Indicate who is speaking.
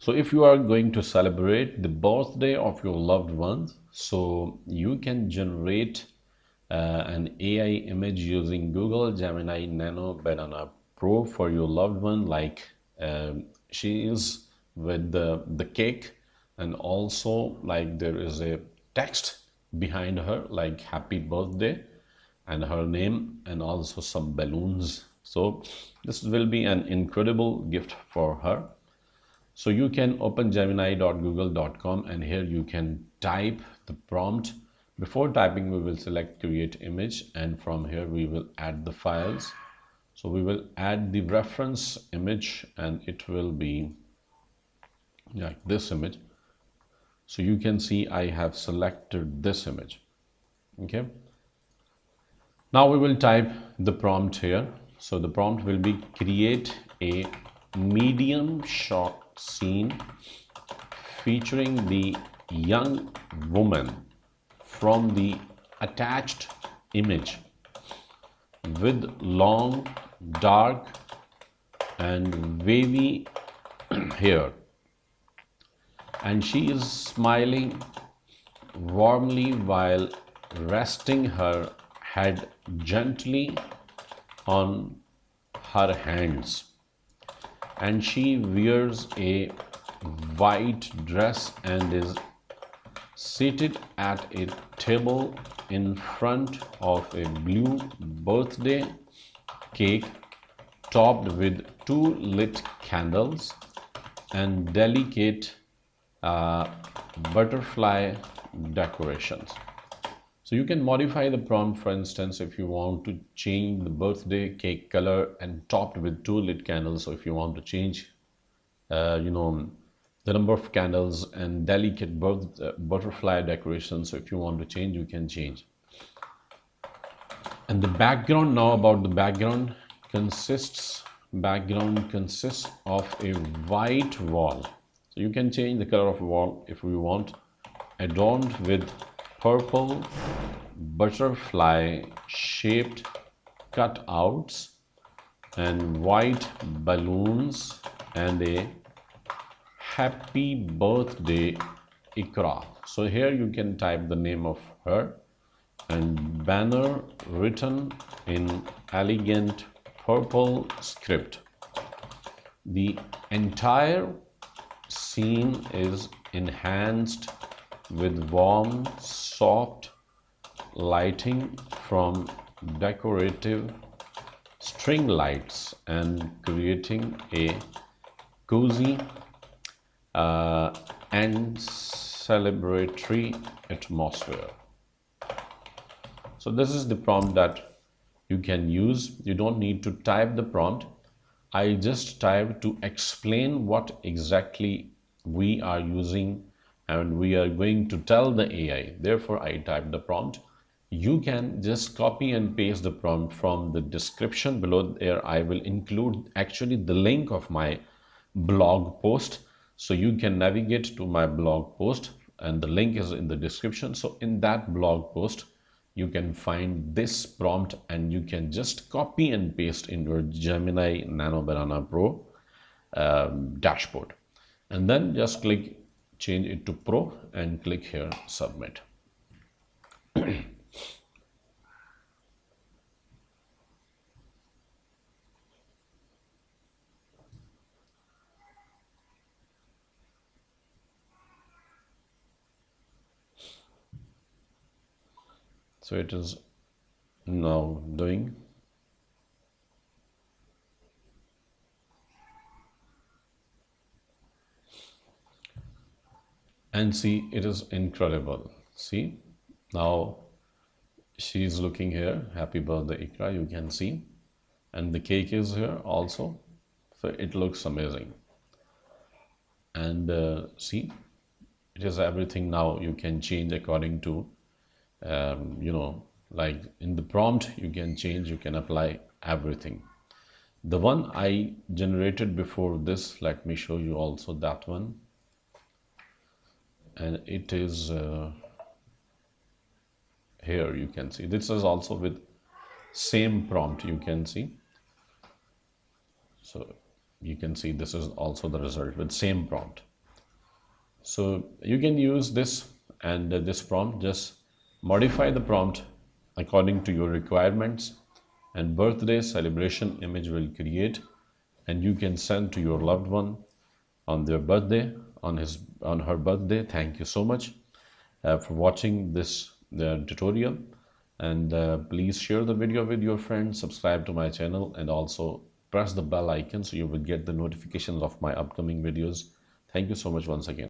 Speaker 1: So if you are going to celebrate the birthday of your loved ones, so you can generate an AI image using Google Gemini Nano Banana Pro for your loved one, like she is with the cake, and also like there is a text behind her like happy birthday and her name, and also some balloons. So this will be an incredible gift for her. So you can open gemini.google.com, and here you can type the prompt. Before typing, we will select create image, and from here we will add the files. So we will add the reference image, and it will be like this image. So you can see I have selected this image. Okay. Now we will type the prompt here. So the prompt will be create a medium short scene featuring the young woman from the attached image with long, dark, and wavy hair, and she is smiling warmly while resting her head gently on her hands, and she wears a white dress and is seated at a table in front of a blue birthday cake topped with two lit candles and delicate butterfly decorations. So you can modify the prompt. For instance, if you want to change the birthday cake color and topped with two lit candles, so if you want to change the number of candles and delicate butterfly decorations, so if you want to change, you can change. And the background, now about the background, consists of a white wall. So you can change the color of wall if we want, adorned with purple butterfly shaped cutouts and white balloons and a happy birthday ikra. So here you can type the name of her and banner written in elegant purple script. The entire scene is enhanced with warm, soft lighting from decorative string lights and creating a cozy and celebratory atmosphere. So this is the prompt that you can use. You don't need to type the prompt. I just typed to explain what exactly we are using and we are going to tell the AI. Therefore, I typed the prompt. You can just copy and paste the prompt from the description below. There I will include actually the link of my blog post, so you can navigate to my blog post, and the link is in the description. So in that blog post you can find this prompt, and you can just copy and paste in your Gemini Nano Banana Pro dashboard, and then just click change it to Pro and click here submit. So it is now doing. And see, it is incredible. See, now she's looking here, happy birthday Ikra, you can see, and the cake is here also. So it looks amazing. And see, it is everything. Now you can change according to like in the prompt you can change, you can apply everything. The one I generated before this, let me show you also that one, and it is here you can see this is also with same prompt, you can see. So you can see this is also the result with same prompt. So you can use this and this prompt, just modify the prompt according to your requirements, and birthday celebration image will create, and you can send to your loved one on their birthday, on her birthday. Thank you so much for watching this tutorial, and please share the video with your friends, subscribe to my channel, and also press the bell icon so you will get the notifications of my upcoming videos. Thank you so much once again.